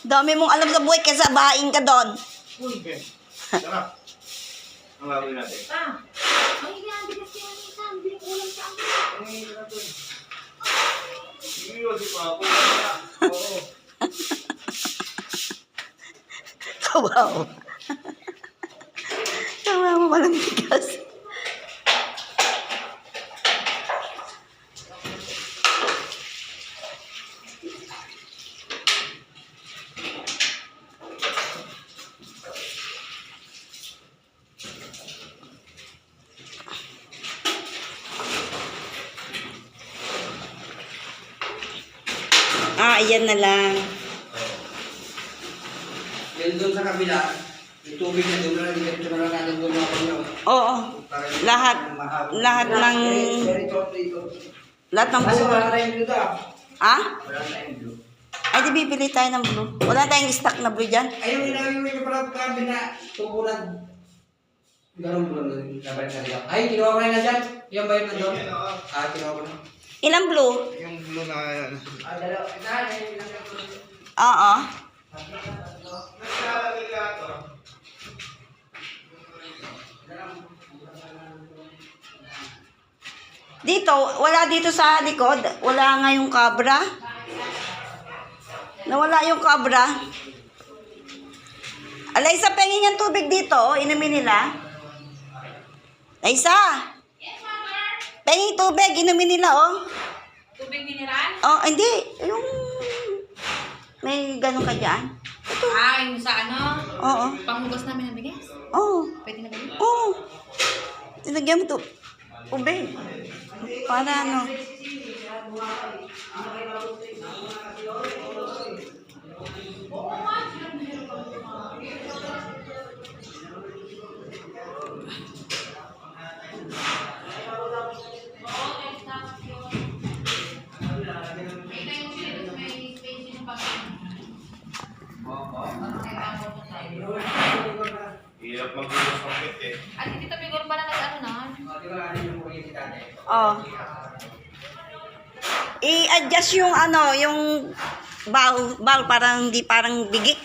Dami mong alam sa buhay kaysa bahain ka doon. Uy, sarap. Ang gagawin natin. Ay, bigas yung isa. Hindi yung ulam sa akin. Hindi kasi pa ako. Oo. Kawawa. Kawawa walang bigas. Ayan na lang. Yan doon sa kabila, yung tubig na doon na lang, ito na lang natin doon ako nyo. Oo. Lahat ng lahat ng Kasi buo. wala tayong blue daw. Ah? Wala tayong blue. Ay, di bibili tayo ng blue. Wala tayong stock na blue dyan. Ay, yung inawin ko pala kabila, tubulan. Ganun blue na nabalik na dito. Ay, kinuha ko na dyan. Yung bayad na doon. Kinuha ko na. Ilang blue? Yung blue na yan. Dalawa. Oo. Dito, wala dito sa likod. Wala nga yung cabra. Nawala yung cabra. Alaysa, pengin yung tubig dito. Oh. Inumin nila. Alaysa! Pengin tubig. Inumin nila, oh. Tubig mineral? Oh, hindi. Yung... May ganun ka dyan. Ito. Yung sa ano? Oo. Panghugas namin ng bigas? Oo. Pwede na ba yun? Oo. Tinagyan mo ito. Ube. Para ano. Hirap mag-ulos ng kit eh. At dito bigor pa na nag-ano na? Oh. I-adjust yung ano, yung bowl parang hindi parang bigik.